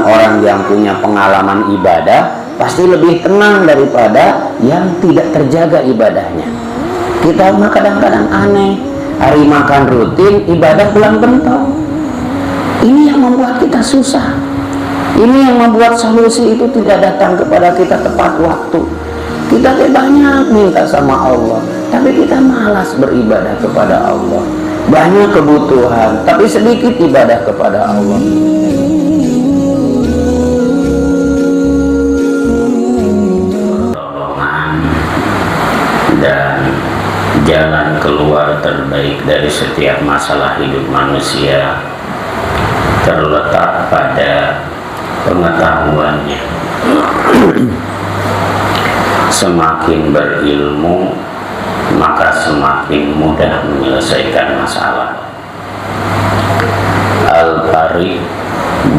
orang-orang yang punya pengalaman ibadah pasti lebih tenang daripada yang tidak terjaga ibadahnya. Kita mah kadang-kadang aneh, hari makan rutin, ibadah pulang bentong. Ini yang membuat kita susah. Ini yang membuat solusi itu tidak datang kepada kita tepat waktu. Kita banyak minta sama Allah, tapi kita malas beribadah kepada Allah. Banyak kebutuhan, tapi sedikit ibadah kepada Allah. Dan jalan keluar terbaik dari setiap masalah hidup manusia terletak pada pengetahuannya. Semakin berilmu, maka semakin mudah menyelesaikan masalah. Al-Fariq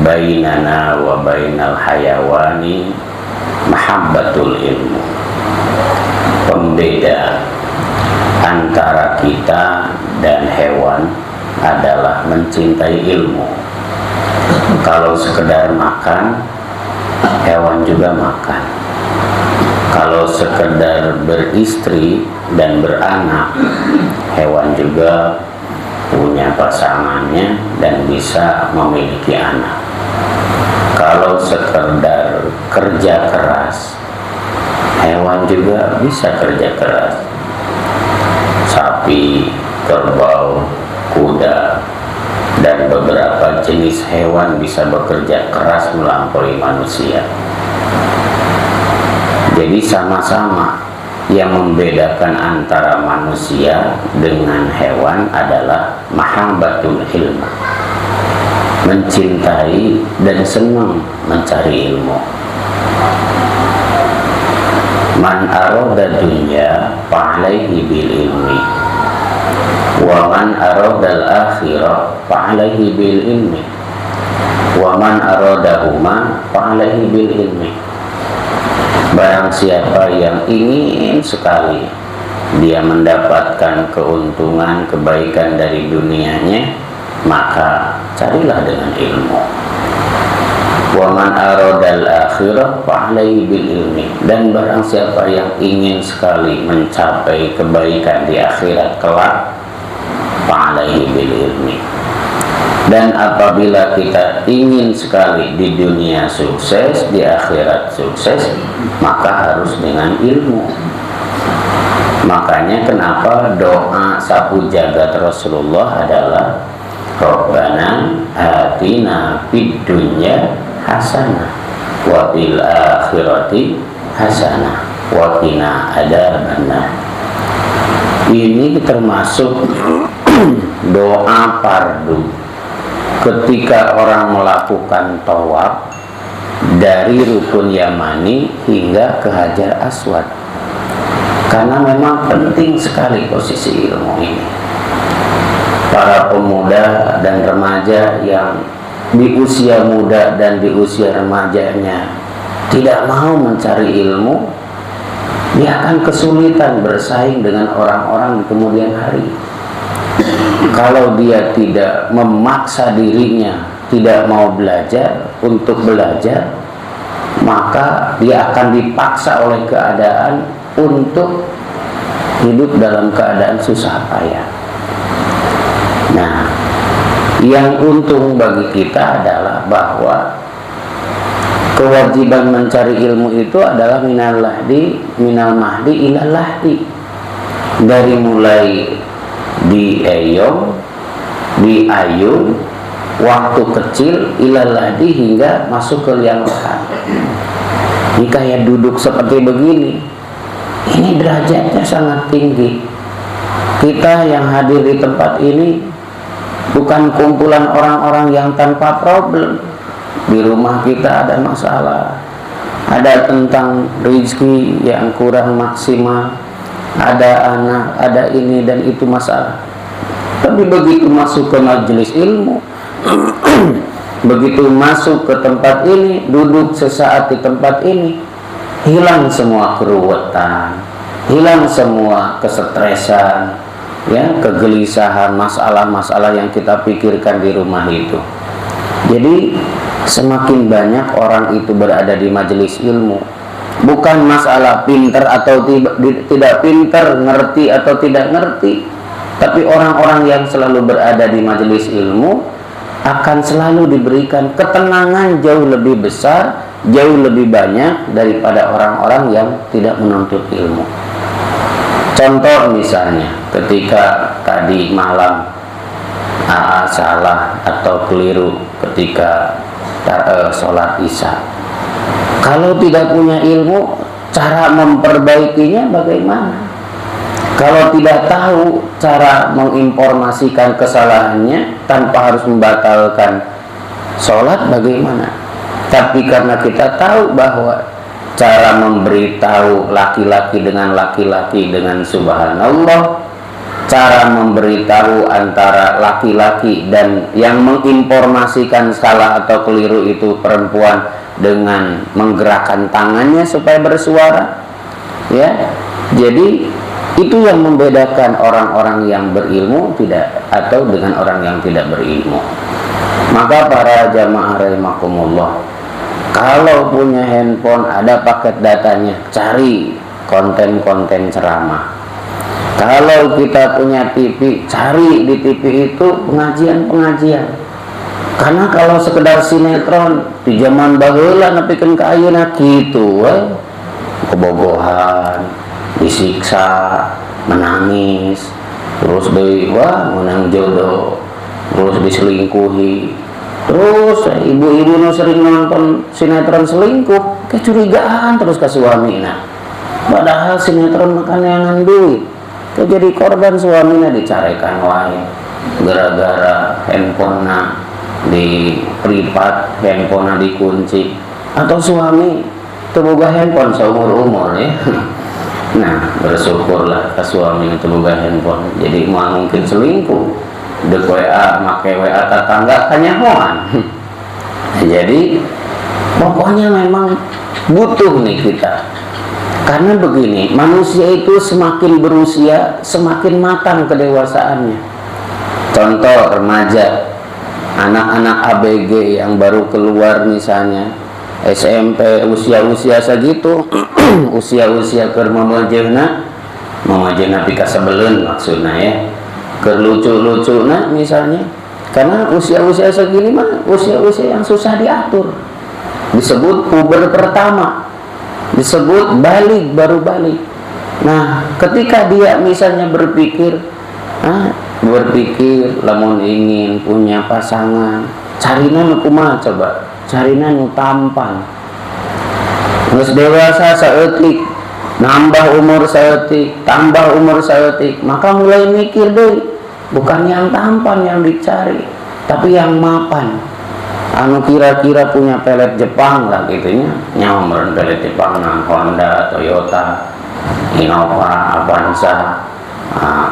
bainana wa bainal hayawani mahabbatul ilmu. Pembeda antara kita dan hewan adalah mencintai ilmu. Kalau sekedar makan, hewan juga makan. Kalau sekedar beristri dan beranak, hewan juga punya pasangannya dan bisa memiliki anak. Kalau sekedar kerja keras, hewan juga bisa kerja keras. Sapi, kerbau, kuda, dan beberapa jenis hewan bisa bekerja keras melampaui manusia. Jadi sama-sama yang membedakan antara manusia dengan hewan adalah mahabbatul ilmu, mencintai dan senang mencari ilmu. Man arada dunya fa'alaihi bil ilmi wa man arada al akhirah fa'alaihi bil ilmi wa man aradahuma fa'alaihi bil ilmi. Barang siapa yang ingin sekali dia mendapatkan keuntungan, kebaikan dari dunianya, maka carilah dengan ilmu. Wa man aradal akhirah fa'alaihi bil ilmi. Dan barang siapa yang ingin sekali mencapai kebaikan di akhirat kelak, fa'alaihi bil ilmi. Dan apabila kita ingin sekali di dunia sukses, di akhirat sukses, maka harus dengan ilmu. Makanya kenapa doa sapu jagat Rasulullah adalah Rabbana atina fid dunya hasanah wa fil akhirati hasanah wa qina adzabannar. Ini termasuk doa fardu ketika orang melakukan tawaf dari rukun Yamani hingga ke Hajar Aswad, karena memang penting sekali posisi ilmu ini. Para pemuda dan remaja yang di usia muda dan di usia remajanya tidak mau mencari ilmu, dia akan kesulitan bersaing dengan orang-orang di kemudian hari. Kalau dia tidak memaksa dirinya, tidak mau belajar untuk belajar, maka dia akan dipaksa oleh keadaan untuk hidup dalam keadaan susah payah. Nah, yang untung bagi kita adalah bahwa kewajiban mencari ilmu itu adalah minal mahdi ilal lahdi. Dari mulai diayun waktu kecil ilal lahdi hingga masuk ke liang lahat. Ini kayak duduk seperti begini. Ini derajatnya sangat tinggi. Kita yang hadir di tempat ini bukan kumpulan orang-orang yang tanpa problem. Di rumah kita ada masalah, ada tentang rezeki yang kurang maksimal, ada anak, ada ini dan itu masalah. Tapi begitu masuk ke majelis ilmu, begitu masuk ke tempat ini, duduk sesaat di tempat ini, hilang semua keruwetan, hilang semua kesetresan, ya, kegelisahan, masalah-masalah yang kita pikirkan di rumah itu. Jadi semakin banyak orang itu berada di majelis ilmu. Bukan masalah pintar atau tidak pintar, ngerti atau tidak ngerti, tapi orang-orang yang selalu berada di majelis ilmu akan selalu diberikan ketenangan jauh lebih besar, jauh lebih banyak daripada orang-orang yang tidak menuntut ilmu. Contoh misalnya, ketika tadi malam salah atau keliru ketika sholat isya, kalau tidak punya ilmu, cara memperbaikinya bagaimana? Kalau tidak tahu cara menginformasikan kesalahannya tanpa harus membatalkan sholat, bagaimana? Tapi karena kita tahu bahwa cara memberitahu laki-laki dengan subhanallah, cara memberitahu antara laki-laki dan yang menginformasikan salah atau keliru itu perempuan dengan menggerakkan tangannya supaya bersuara, ya. Jadi itu yang membedakan orang-orang yang berilmu tidak atau dengan orang yang tidak berilmu. Maka para jamaah rahimakumullah, kalau punya handphone ada paket datanya, cari konten-konten ceramah. Kalau kita punya TV, cari di TV itu pengajian-pengajian. Karena kalau sekedar sinetron di zaman baheula nepikeun ka ayeuna kitu we, kebogohan, disiksa, menangis, terus deui wah menang jodoh, terus diselingkuhi, terus ibu-ibu nu sering nonton sinetron selingkuh kecurigaan terus ke suamina, padahal sinetron makaneangan duit, jadi korban suamina dicarekan wae gara-gara handphonena di privat, handphonena dikunci, atau suami teboga handphone seumur-umur ya. Nah, bersyukurlah ke suami itu boga handphone. Jadi mungkin selingkuh, dek WA, make WA tetangga kanyahoan. Jadi pokoknya memang butuh nih kita. Karena begini, manusia itu semakin berusia semakin matang kedewasaannya. Contoh remaja, anak-anak ABG yang baru keluar misalnya SMP, usia-usia segitu, usia-usia keur mamajehna pika sebeleun maksudna ya, keur lucu-lucuna misalnya. Karena usia-usia segini mah usia-usia yang susah diatur, disebut puber pertama, disebut balik, baru balik. Nah, ketika dia misalnya berpikir lamun ingin punya pasangan, carina nu kumaha coba? Carina nu tampan, geus dewasa saeutik, nambah umur saeutik, tambah umur saeutik, maka mulai mikir deui, bukan yang tampan yang dicari, tapi yang mapan, anu kira-kira punya pelet Jepang lah gitunya, nyaman pelet Jepang, nah Honda, Toyota, Innova, Avanza,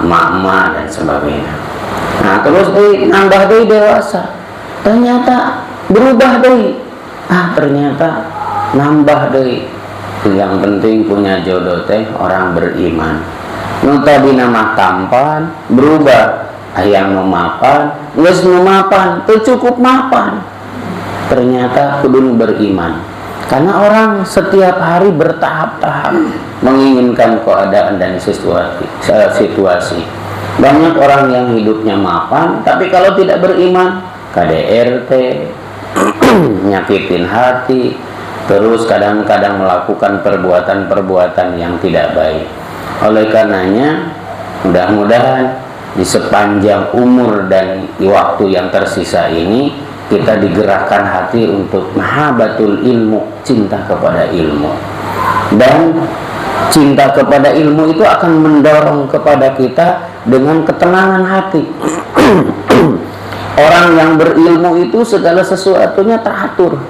Makma dan sebagainya. Nah terus nambah deui dewasa, ternyata berubah deui, ternyata nambah deui. Yang penting punya jodoh teh orang beriman. Nu tadi nama tampan berubah, yang memapan, geus nu mapan teu cukup mapan. Ternyata kudu beriman. Karena orang setiap hari bertahap-tahap menginginkan keadaan dan situasi. Banyak orang yang hidupnya mapan, tapi kalau tidak beriman, KDRT, nyakitin hati, terus kadang-kadang melakukan perbuatan-perbuatan yang tidak baik. Oleh karenanya, mudah-mudahan di sepanjang umur dan waktu yang tersisa ini, kita digerakkan hati untuk mahabbatul ilmu, cinta kepada ilmu. Dan cinta kepada ilmu itu akan mendorong kepada kita dengan ketenangan hati. Orang yang berilmu itu segala sesuatunya teratur,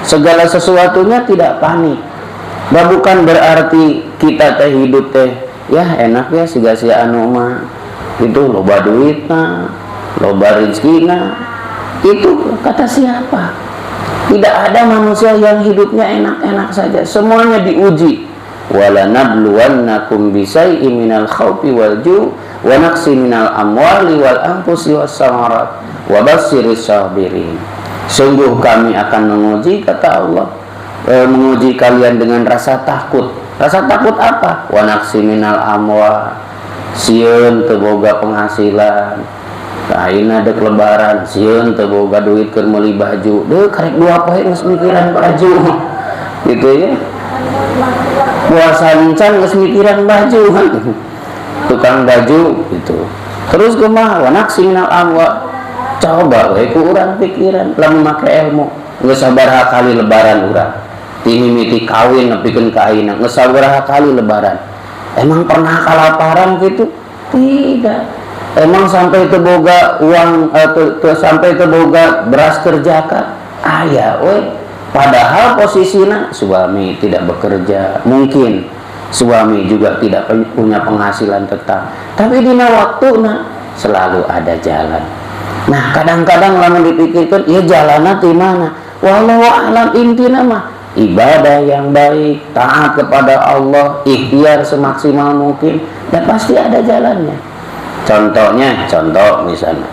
segala sesuatunya tidak panik. Dan bukan berarti kita teh hidup teh ya enak ya si anu mah itu loba duitna, loba rezekina. Itu kata siapa? Tidak ada manusia yang hidupnya enak-enak saja. Semuanya diuji. Wala nabluwannakum bisai'in minal khawfi wal ju' wa naqsi minal amwali wal anfusi was samarat wa basyirish sabirin. Sungguh kami akan menguji, kata Allah, menguji kalian dengan rasa takut. Rasa takut apa? Wa naqsi minal amwa, sieun teu boga penghasilan, kaina dek lebaran, sieun teu boga duit keur meuli baju, deuh karek dua poe geus mikiran baju. Gitu ya. Puasa encan geus mikiran baju. Tukang baju gitu. Terus kumaha? Wa naqsi minal amwa. Coba we ku urang pikiran lamun make ilmu geus sabaraha kali lebaran urang timimiti kawin nepikeun ka ayeuna geus sabaraha kali lebaran. Emang pernah kalaparan gitu? Tidak. Emang sampai teu boga uang sampai teu boga beras kerjaka? Aya we. Padahal posisina suami tidak bekerja, mungkin suami juga tidak punya penghasilan tetap, tapi dina waktuna selalu ada jalan. Nah, kadang-kadang lamun dipikirkan, ya jalanna di mana? Wallahu a'lam, intina mah ibadah yang baik, taat kepada Allah, ikhtiar semaksimal mungkin, dan pasti ada jalannya. Contoh misalnya,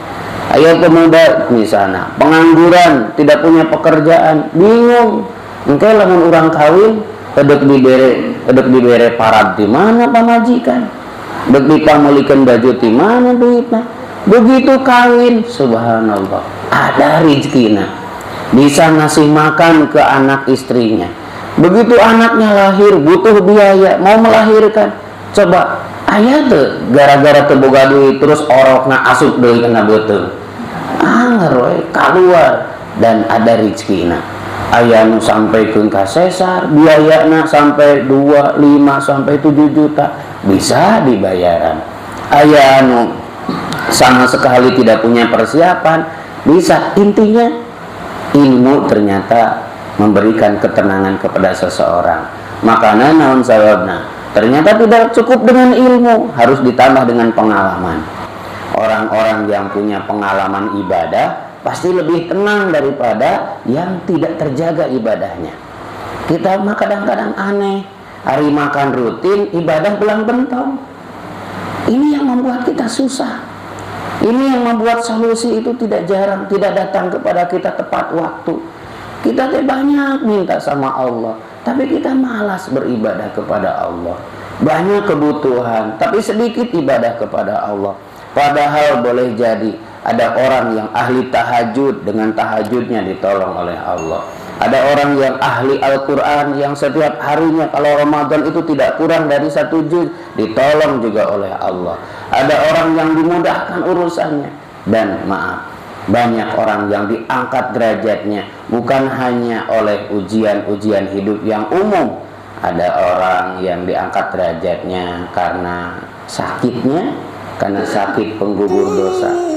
ayo pemuda misalnya, pengangguran, tidak punya pekerjaan, bingung. Engke lamun urang kawin, edek dibere parab di mana pamajikan? Dek dipamulikeun baju di mana duitna? Begitu kawin, subhanallah, ada rizkina, bisa ngasih makan ke anak istrinya. Begitu anaknya lahir, butuh biaya, mau melahirkan, coba aya tuh gara-gara teu boga duit terus orokna asup deui kana beuteung, anger we kaluar, dan ada rizkina. Aya nu sampaykeun ka sesar, biayana sampai 2, 5 sampai 7 juta bisa dibayaran. Aya nu sama sekali tidak punya persiapan, bisa. Intinya ilmu ternyata memberikan ketenangan kepada seseorang. Makanya naon sawabna, ternyata tidak cukup dengan ilmu, harus ditambah dengan pengalaman. Orang-orang yang punya pengalaman ibadah pasti lebih tenang daripada yang tidak terjaga ibadahnya. Kita mah kadang-kadang aneh, hari makan rutin, ibadah belang bentong. Ini yang membuat kita susah. Ini yang membuat solusi itu tidak datang kepada kita tepat waktu. Kita banyak minta sama Allah, tapi kita malas beribadah kepada Allah. Banyak kebutuhan, tapi sedikit ibadah kepada Allah. Padahal boleh jadi ada orang yang ahli tahajud, dengan tahajudnya ditolong oleh Allah. Ada orang yang ahli Al-Quran, yang setiap harinya kalau Ramadan itu tidak kurang dari 1 juz, ditolong juga oleh Allah. Ada orang yang dimudahkan urusannya. Dan maaf, banyak orang yang diangkat derajatnya bukan hanya oleh ujian-ujian hidup yang umum. Ada orang yang diangkat derajatnya karena sakitnya, karena sakit penggugur dosa.